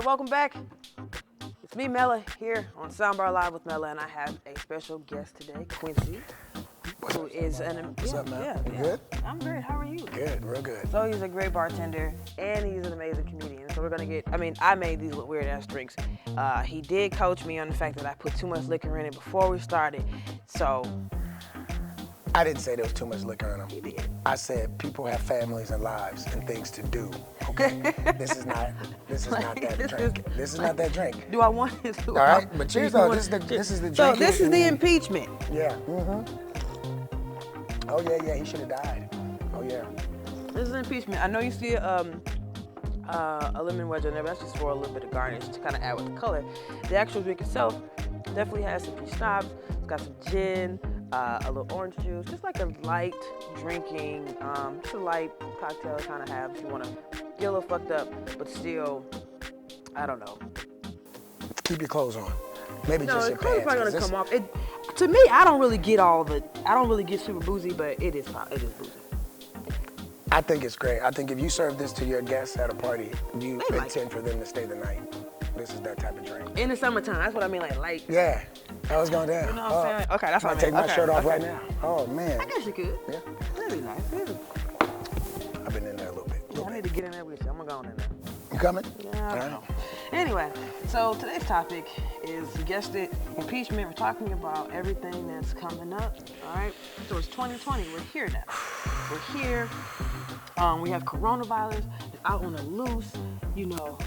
right, welcome back. It's me, Mela, here on Soundbar Live with Mela, and I have a special guest today, Quincy, who is What's up, man? Yeah. Good? I'm great. How are you? Good, real good. So he's a great bartender, and he's an amazing comedian. So we're gonna get. I made these weird ass drinks. He did coach me on the fact that I put too much liquor in it before we started. So I didn't say there was too much liquor in them. he did. I said people have families and lives and things to do. Okay, this is not that drink. This is not that drink. Do I want it to? All right, but cheers though. This is the drink. So this is the impeachment. Yeah. Oh yeah. He should have died. Oh yeah. This is impeachment. I know you see a lemon wedge on there, but that's just for a little bit of garnish to kind of add with the color. The actual drink itself definitely has some peach schnapps. It's got some gin, a little orange juice, just like a light drinking, just a light cocktail kind of have if you want to get a little fucked up, but still, I don't know. Keep your clothes on. Maybe No, just the your color's pants. probably gonna come off. To me, I don't really get super boozy, but it is boozy. I think it's great. I think if you serve this to your guests at a party, you They like intend for them to stay the night. This is that type of drink. In the summertime, that's what I mean, like light. Yeah, I was going down. You know what I'm saying? Okay, that's what I mean. take my Okay, shirt off okay. right now. Oh man. I guess you could. Yeah. That'd be nice. I've been in there a little bit. I need to get in there with you. I'm gonna go in there. You coming? Yeah, I don't know. Anyway, so today's topic is, you guessed it, impeachment. We're talking about everything that's coming up, all right? So it's 2020. We're here now. We're here. We have coronavirus. It's out on the loose. You know,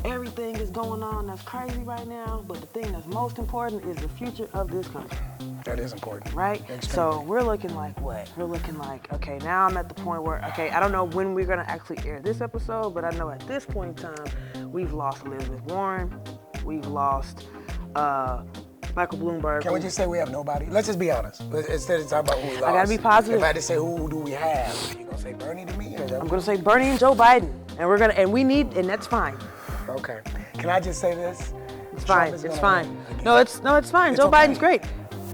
everything is going on that's crazy right now. But the thing that's most important is the future of this country. That is important. Right? So we're looking like what? We're looking like, okay, now I'm at the point where, okay, I don't know when we're gonna actually air this episode, but I know at this point in time, we've lost Elizabeth Warren, we've lost Michael Bloomberg. Can we just say we have nobody? Let's just be honest. Instead of talking about who we lost. I gotta be positive. If I had to say who do we have, you gonna say Bernie to me? I'm gonna say Bernie and Joe Biden, and that's fine. Okay. Can I just say this? It's fine. It's fine. No, it's fine. It's Joe okay. Biden's great.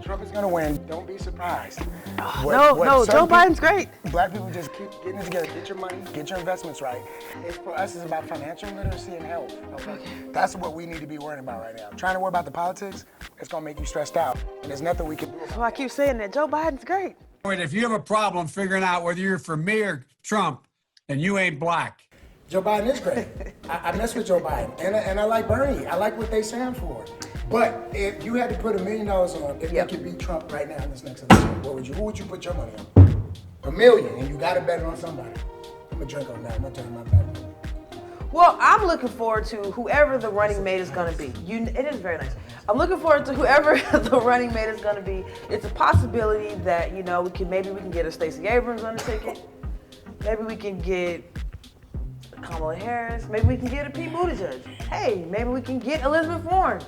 Trump is gonna win. Don't be surprised. No, Joe Biden's great. Black people just keep getting it together. Get your money, get your investments right. It's for us, it's about financial literacy and health. Okay? That's what we need to be worrying about right now. Trying to worry about the politics, it's gonna make you stressed out. And there's nothing we can do. So I keep saying that Joe Biden's great. If you have a problem figuring out whether you're for me or Trump, then you ain't black. Joe Biden is great. I mess with Joe Biden. And I like Bernie. I like what they stand for. But if you had to put $1 million on if they could beat Trump right now in this next election, who would you put your money on? $1 million, and you gotta bet it on somebody. I'm gonna drink on that. I'm gonna turn my back. Well, I'm looking forward to whoever the running mate is going to be. It is very nice. I'm looking forward to whoever the running mate is going to be. It's a possibility that, you know, maybe we can get a Stacey Abrams on the ticket. Maybe we can get Kamala Harris. Maybe we can get a Pete Buttigieg. Hey, maybe we can get Elizabeth Warren.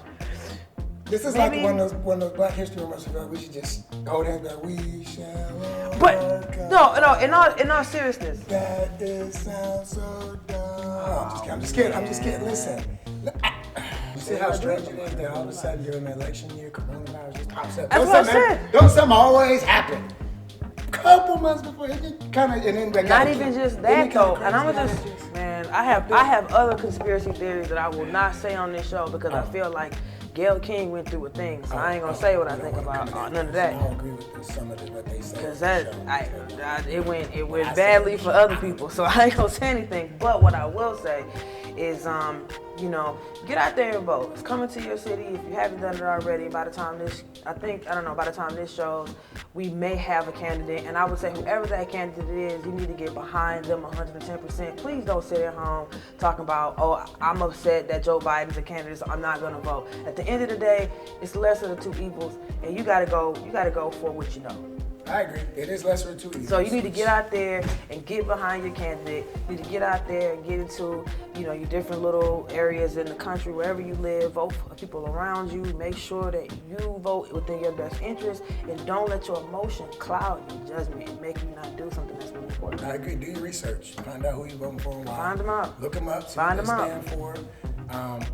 This is maybe, like one of those Black History moments. We should just hold hands like, we shall. But no, in all seriousness. That sounds so dumb. I'm just kidding. Listen. You see how strange it is that all of a sudden during the election year, coronavirus just pops up. That's what I said. Don't something always happen. Couple months before it just kind of, and then not even just that though. And I'm gonna just, man, I have other conspiracy theories that I will not say on this show because I feel like Gayle King went through a thing, so I ain't gonna say what I think about none of that. I don't agree with some of what they say. Cause it went badly for other people, so I ain't gonna say anything. But what I will say is, you know, get out there and vote. It's coming to your city. If you haven't done it already, by the time this shows, we may have a candidate. And I would say whoever that candidate is, you need to get behind them 110%. Please don't sit at home talking about, oh, I'm upset that Joe Biden's a candidate, so I'm not gonna vote. At the end of the day, it's less of the two evils, and you gotta go for what you know. I agree. It is lesser of two evils. So you need to get out there and get behind your candidate. You need to get out there and get into, you know, your different little areas in the country, wherever you live. Vote for people around you. Make sure that you vote within your best interest, and don't let your emotion cloud your judgment and make you not do something that's really important. I agree. Do your research. Find out who you're voting for and why. Find them out. Look them up. See Find what they them stand for.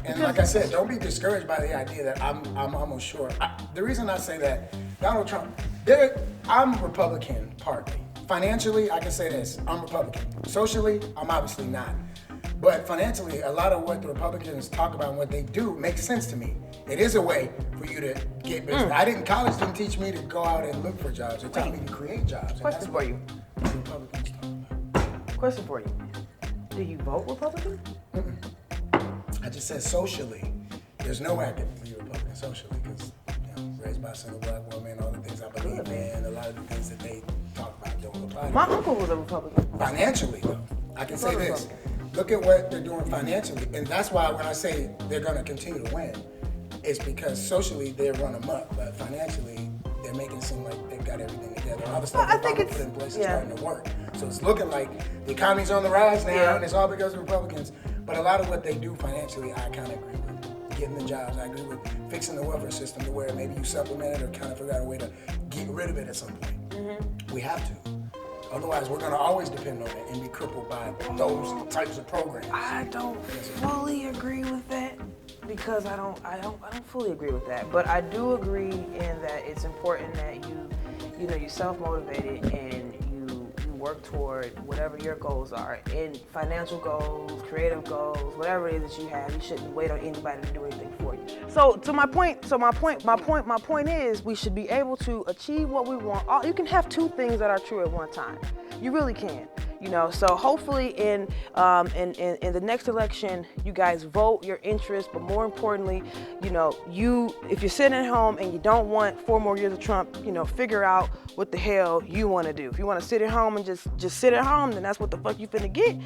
And like I said, don't be discouraged by the idea that I'm almost sure. The reason I say that, Donald Trump, I'm Republican partly. Financially, I can say this, I'm Republican. Socially, I'm obviously not. But financially, a lot of what the Republicans talk about and what they do makes sense to me. It is a way for you to get business. College didn't teach me to go out and look for jobs. It taught me to create jobs. Question for you. The Republicans talk about. Question for you. Do you vote Republican? I just said socially. There's no way I can be Republican socially because raised by a single black woman, all the things I believe in, a lot of the things that they talk about don't apply to My me. uncle was a Republican. Financially, though, I can say this. Look at what they're doing financially. And that's why when I say they're going to continue to win, it's because socially they're run amok, but financially they're making it seem like they've got everything together. All the stuff they put in place is starting to work. So it's looking like the economy's on the rise now, and it's all because of Republicans. But a lot of what they do financially, I kind of agree with. Getting the jobs, I agree with fixing the welfare system to where maybe you supplement it or kind of figure out a way to get rid of it at some point. Mm-hmm. We have to. Otherwise, we're going to always depend on it and be crippled by those types of programs. I don't fully agree with that because I don't fully agree with that. But I do agree in that it's important that you're self-motivated and you work toward whatever your goals are. And financial goals, creative goals, whatever it is that you have, you shouldn't wait on anybody to do anything for you. So my point is we should be able to achieve what we want. You can have two things that are true at one time. You really can. So hopefully in the next election, you guys vote your interest, but more importantly, if you're sitting at home and you don't want 4 more years of Trump, figure out what the hell you want to do. If you want to sit at home and just sit at home, then that's what the fuck you finna get.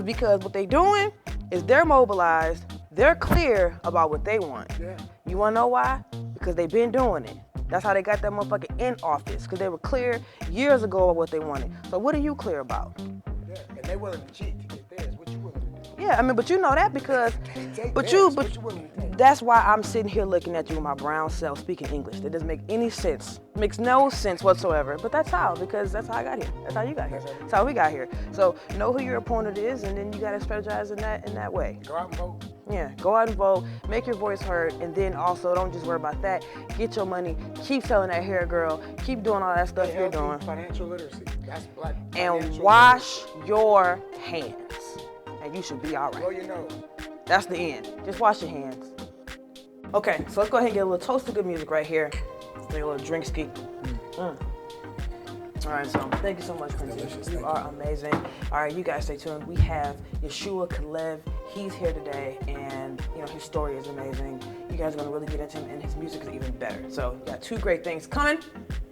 Because what they doing is they're mobilized, they're clear about what they want. Yeah. You wanna know why? Because they've been doing it. That's how they got that motherfucker in office, because they were clear years ago about what they wanted. So what are you clear about? Yeah, and they willing to cheat to get theirs. What you willing to do? Yeah, but you know that because, that's why I'm sitting here looking at you with my brown self speaking English. That doesn't make any sense. Makes no sense whatsoever. But that's how, because that's how I got here. That's how you got here. That's how we got here. So know who your opponent is, and then you gotta strategize in that way. Go out and vote. Yeah, go out and vote, make your voice heard, and then also don't just worry about that. Get your money, keep selling that hair, girl, keep doing all that stuff you're doing. Financial literacy. That's black. And wash your hands, and you should be all right. Blow your nose. That's the end. Just wash your hands. Okay, so let's go ahead and get a little toast to good music right here. Make a little drink ski. All right, so thank you so much, Quincy. You are amazing. All right, you guys stay tuned. We have Yeshua Kalev. He's here today, and his story is amazing. You guys are gonna really get into him, and his music is even better. So you got 2 great things coming.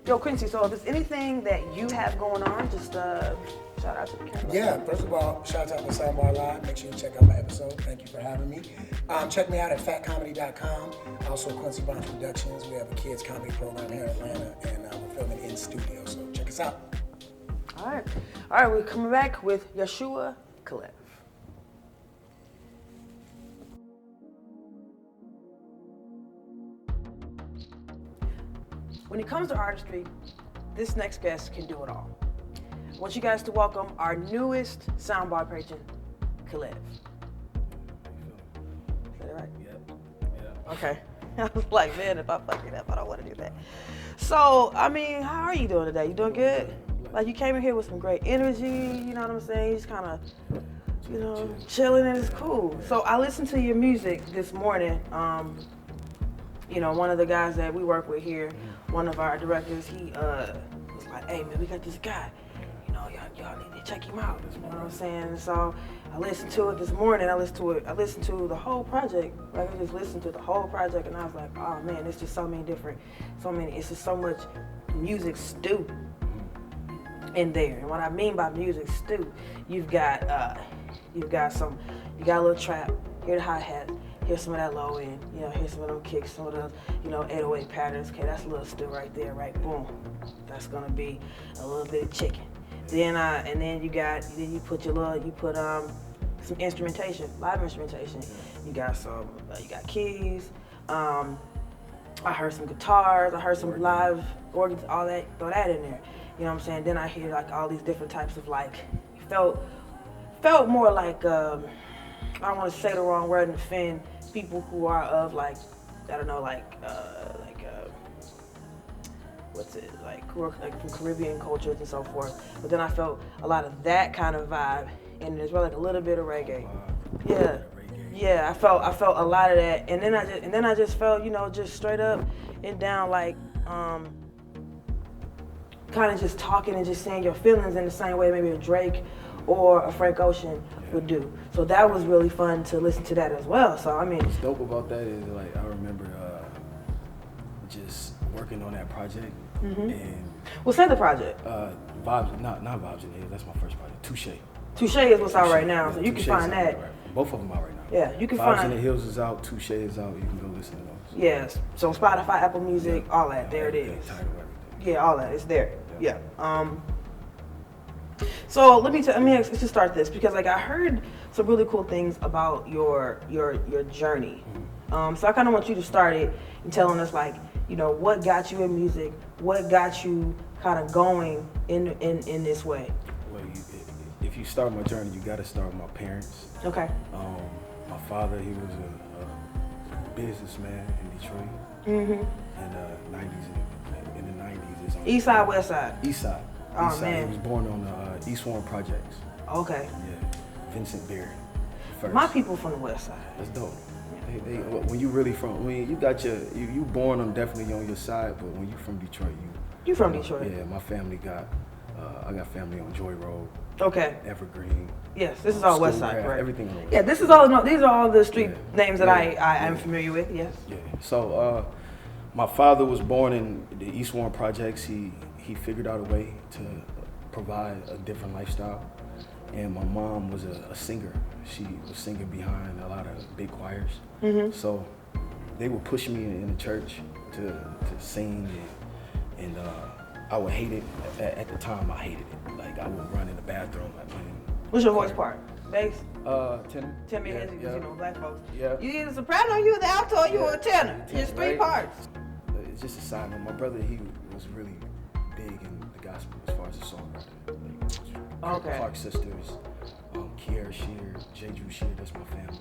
Yo, Quincy, so if there's anything that you have going on, just shout out to the camera. Yeah, first of all, shout out to Soundbar Live. Make sure you check out my episode. Thank you for having me. Check me out at fatcomedy.com. Also, Quincy Bonds Productions. We have a kids comedy program here in Atlanta, and we're filming in studio. So check us out. All right, we're coming back with Yeshua Kalev. When it comes to artistry, this next guest can do it all. I want you guys to welcome our newest soundbar patron, Kalev. Is that right? Yep. Okay. I was like, man, if I fuck it up, I don't want to do that. So, how are you doing today? You doing good? Like, you came in here with some great energy, you know what I'm saying? You just kind of, chilling, and it's cool. So I listened to your music this morning. One of the guys that we work with here, one of our directors, he was like, hey man, we got this guy. Y'all need to check him out. You know what I'm saying? And so I listened to it this morning. I listened to the whole project. Like I just listened to the whole project, and I was like, oh man, it's just so many it's just so much music stew in there. And what I mean by music stew, you've got a little trap, hear the hi-hat, hear some of that low end, hear some of them kicks, some of those, 808 patterns. Okay, that's a little stew right there, right? Boom. That's gonna be a little bit of chicken. Then you put some instrumentation, live instrumentation. You got keys. I heard some guitars. I heard some live organs, all that. Throw that in there. You know what I'm saying? Then I hear like all these different types of felt more like I don't want to say the wrong word and offend people who are of from Caribbean cultures and so forth. But then I felt a lot of that kind of vibe, and there's really like a little bit of reggae. Yeah. Yeah, I felt a lot of that, and then I just felt, just straight up and down, like kind of just talking and just saying your feelings in the same way maybe a Drake or a Frank Ocean would do. So that was really fun to listen to that as well. So I mean, what's dope about that is like I remember just working on that project and what's in the project? Vibes, not Vibes in Here. That's my first project. Touche is what's out right now, so you can Touche's find out that. right. Both of them out right now. Yeah, you can Vibes find. in the Hills is out. Touche is out. You can go listen to those. Yes. So Spotify, Apple Music, all that. There it is. Title, everything. Yeah, all that. It's there. Yeah. So let me just start this because like I heard some really cool things about your journey. So I kind of want you to start it and telling us like what got you in music, what got you kind of going in this way. Well, if you start my journey, you got to start with my parents. Okay. My father, he was a businessman in Detroit in the 90s. In the 90s, East side, west side. East side. Oh, East side. man. He was born on the East Warren Projects. Okay. Yeah, Vincent Beard. First. My people from the west side. That's dope. When you really you got you born on definitely on your side, but when you from Detroit, You from Detroit? Yeah, my family got I got family on Joy Road. Okay. Evergreen. Yes, this is all west side, Schoolcraft, correct? everything on the west Yeah, side. these are all the street names that I am familiar with. Yes. Yeah. So my father was born in the East Warren Projects. He figured out a way to provide a different lifestyle. And my mom was a singer. She was singing behind a lot of big choirs. So they would push me in the church to sing, and I would hate it. At the time, I hated it. Like I would run in the bathroom. What's your voice part? Bass? Tenor. Tell me because black folks. Yeah. You either soprano, you the alto, or you a tenor. It's three right? parts. It's just a side note. My brother, he was really big in the gospel as far as the songwriting. Okay. Clark Sisters, Kiera Shear, J. Drew Shear, that's my family.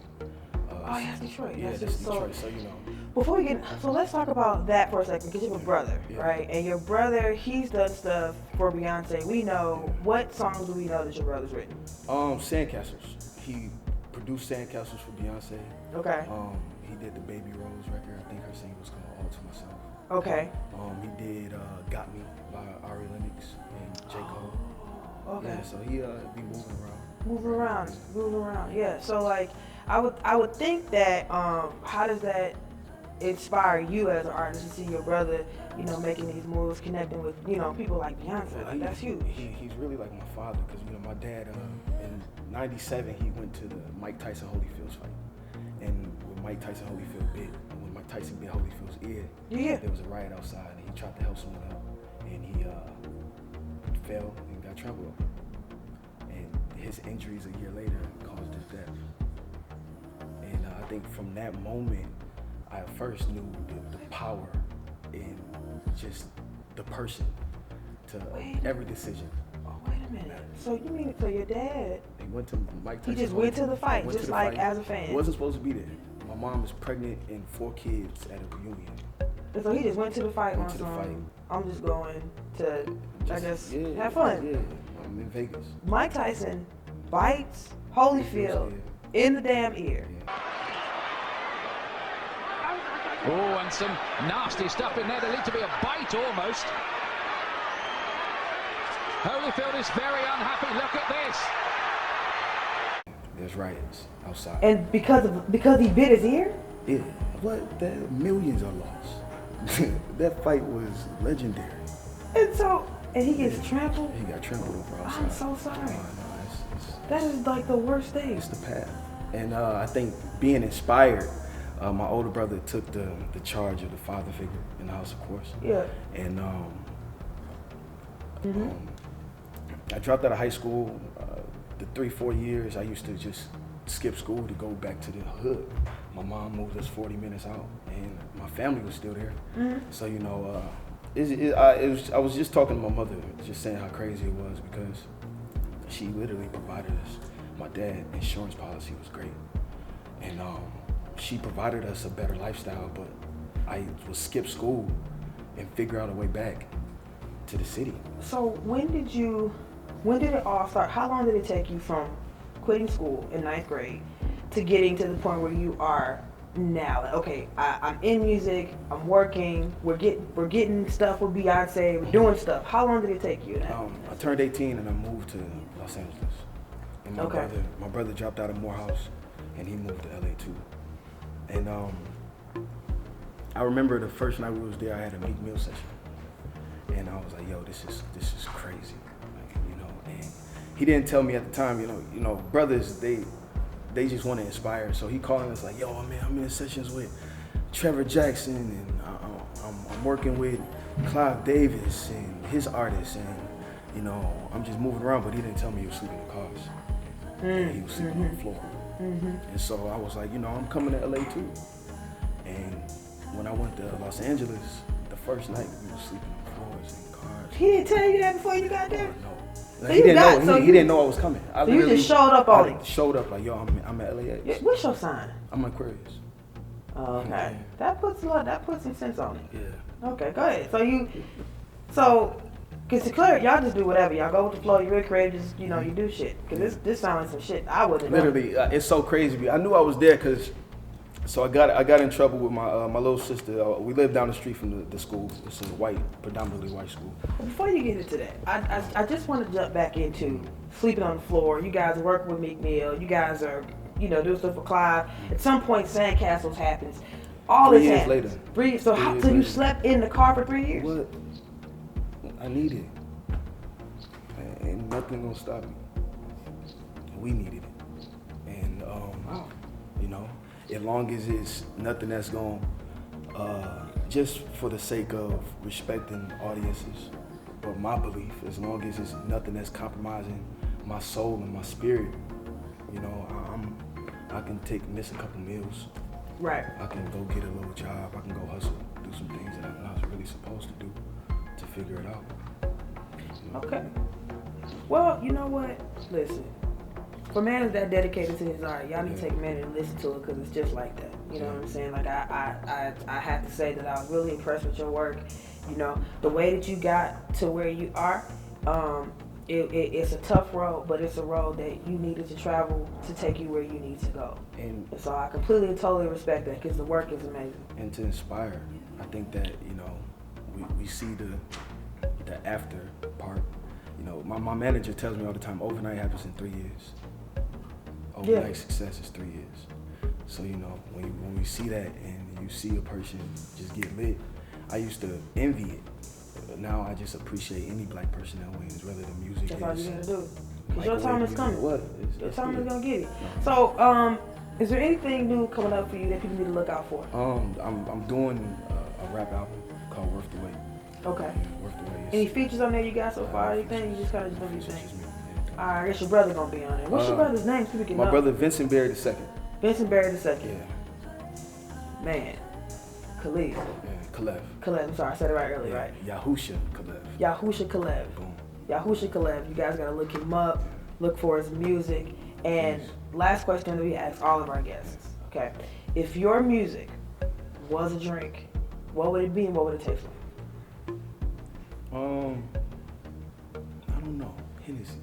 Oh, yeah, that's Detroit. Yeah, that's Detroit, so you know. Before we get, so let's talk about that for a second, because you have a brother, right? And your brother, he's done stuff for Beyonce. We know, what songs do we know that your brother's written? Sandcastles. He produced Sandcastles for Beyonce. Okay. He did the Baby Rose record. I think her single was called All To Myself. Okay. He did Got Me by Ari Lennox and J. Cole. Okay. Yeah, so he be moving around. Moving around. Yeah. So like, I would think that how does that inspire you as an artist to see your brother, making these moves, connecting with people like Beyonce? Like, that's huge. He's really like my father because my dad in '97 he went to the Mike Tyson Holyfield fight, and when Mike Tyson Holyfield bit Holyfield's ear, there was a riot outside, and he tried to help someone out, and he fell and got trampled over. And his injuries a year later caused his death. And I think from that moment, I first knew the power in just the person to every decision. Oh, wait a minute. So you mean, so your dad, He went to Mike Tyson. he just went to the fight, Went just to the like fight. as a fan. Wasn't supposed to be there. My mom was pregnant and 4 kids at a reunion. And so he just went to the fight Went on to the fight. I'm just going to, I guess, Yeah, have fun. Yeah, I'm in Vegas. Mike Tyson bites Holyfield in the damn ear. Oh, and some nasty stuff in there. There needs to be a bite almost. Holyfield is very unhappy. Look at this. There's riots outside. And because he bit his ear? Yeah, what? The millions are lost. That fight was legendary. And he gets trampled? He got trampled over outside. I'm so sorry. No, it's That is like the worst thing. it's the path. And I think being inspired, my older brother took the charge of the father figure in the house, of course. Yeah. And I dropped out of high school. The 3-4 years, I used to just skip school to go back to the hood. My mom moved us 40 minutes out, and my family was still there. So I was just talking to my mother, just saying how crazy it was because she literally provided us. My dad's insurance policy was great, and she provided us a better lifestyle. But I would skip school and figure out a way back to the city. So when did it all start? How long did it take you from quitting school in 9th grade to getting to the point where you are now? Like, okay, I'm in music, I'm working, we're getting stuff with Beyonce, we're doing stuff. How long did it take you? I turned 18 and I moved to Los Angeles. And my brother dropped out of Morehouse and he moved to LA too. And I remember the first night we was there, I had a Meek Mill session. And I was like, yo, this is crazy. Like, you know, and he didn't tell me at the time, you know, brothers, they just want to inspire. So he called us like, yo, man, I'm in sessions with Trevor Jackson and I'm working with Clive Davis and his artists, and you know, I'm just moving around. But he didn't tell me he was sleeping in cars. He was sleeping on the floor. And so I was like, you know, I'm coming to LA too. And when I went to Los Angeles, the first night we were sleeping on floors and cars. He didn't tell you that before you got there? No. He didn't know I was coming. So you just showed up on it? Showed up like, yo, I'm at LAX. What's your sign? I'm Aquarius. Oh, okay. Yeah. That puts some sense on it. Yeah. Okay, go ahead. Cause to clear, y'all just do whatever. Y'all go with the flow. You're really creative. Just, you know, you do shit. Cause this sounds like some shit I wouldn't. Literally, it's so crazy. I knew I was there cause. So I got in trouble with my little sister. We lived down the street from the school. It's a predominantly white school. Before you get into that, I just want to jump back into sleeping on the floor. You guys are working with Meek Mill. You guys are, you know, doing stuff for Clive. At some point, Sandcastles happens. All 3 this years happens. later. So you slept in the car for 3 years? What? I need it. Ain't nothing gonna stop me. We needed it. And you know, as long as it's nothing that's going just for the sake of respecting audiences, but my belief, as long as it's nothing that's compromising my soul and my spirit, you know, I can miss a couple meals. Right. I can go get a little job. I can go hustle, do some things that I'm not really supposed to do to figure it out. You know? Okay. Well, you know what? Listen. For man that dedicated to his art, y'all need to take a minute and listen to it because it's just like that. You know what I'm saying? Like I have to say that I was really impressed with your work. You know, the way that you got to where you are, it's a tough road, but it's a road that you needed to travel to take you where you need to go. And so I completely and totally respect that because the work is amazing. And to inspire, I think that, you know, we see the after part. You know, my manager tells me all the time, overnight happens in 3 years. Overnight success is 3 years. So, you know, when we see that and you see a person just get lit, I used to envy it. But now I just appreciate any black person that wins, whether the music That's all you gotta do. Because your time is coming. Your time is gonna get it. So, is there anything new coming up for you that people need to look out for? I'm doing a rap album called Worth the Wait. Okay. Yeah, Worth the Wait. Any features on there you got so far? Anything? You just kind of do your thing? Alright, I guess your brother gonna be on there. What's your brother's name? So we can my brother Vincent Barry II. Vincent Barry II. Yeah. Man. Kalev. Yeah, Kalev. Kalev, I'm sorry, I said it right earlier, right? Yahusha Kalev. Yahusha Kalev. Boom. Yahusha Kalev. You guys gotta look him up, look for his music. And last question that we ask all of our guests. Okay. If your music was a drink, what would it be and what would it taste like? I don't know. Hennessy.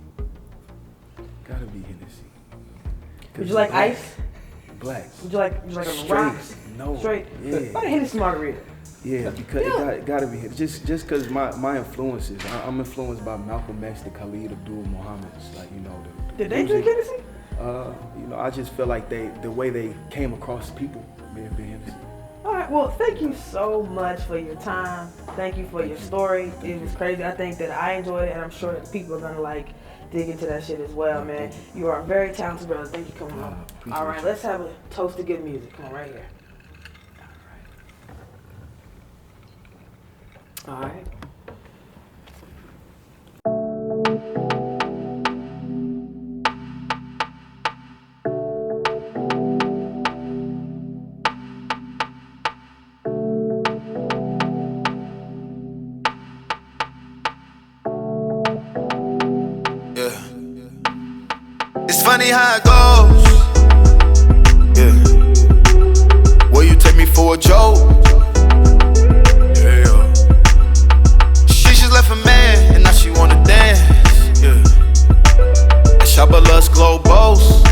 Gotta be Hennessy. Would you like ice? Black. Would you like a rocks? No. Straight? Yeah. Why Hennessy margarita? Yeah, because it gotta be just because my influences. I'm influenced by Malcolm X, the Khalid Abdul Muhammad's, like, you know. Did they drink Hennessy? You know, I just feel like the way they came across people being Hennessy. All right, well, thank you so much for your time. Thank you for your story. It was crazy. I think that I enjoyed it, and I'm sure that people are gonna like dig into that shit as well, man. You are a very talented brother. Thank you for coming on. All right, let's have a toast to good music. Come on, right here. All right. It's funny how it goes. Yeah. Will you take me for a joke? Yeah. She just left a man and now she wanna dance. Yeah. And shop a Lust Globos.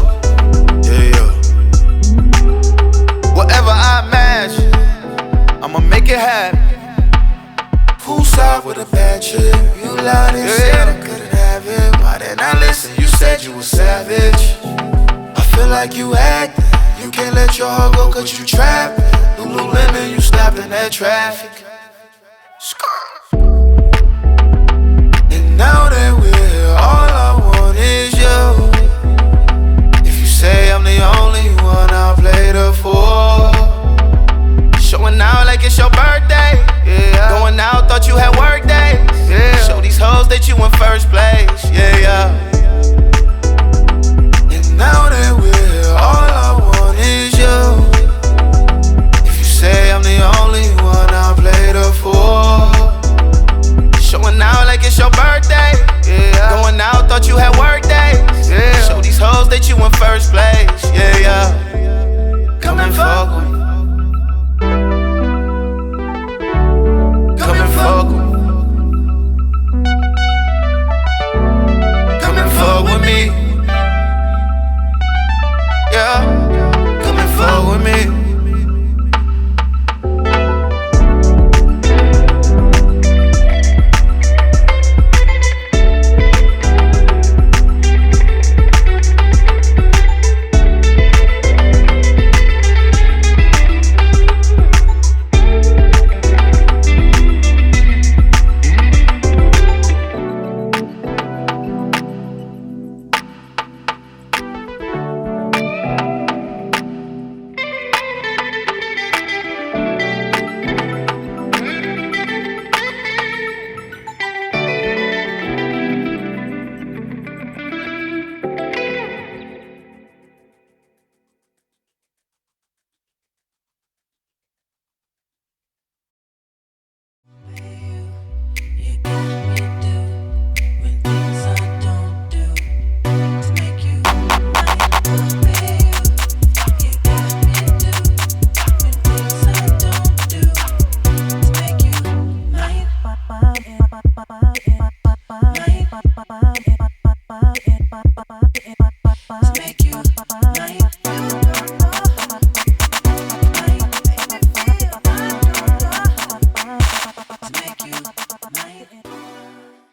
Yeah. loud and said I couldn't have it. Why didn't I listen? You said you were savage. I feel like you acting. You can't let your heart go cause you trapped. Lululemon, you stopping that traffic. And now that we're here, all I want is you. If you say I'm the only one, I'll play the fool. Showing out like it's your birthday. Yeah. Going out, thought you had work days. Yeah. Show these hoes that you in first place.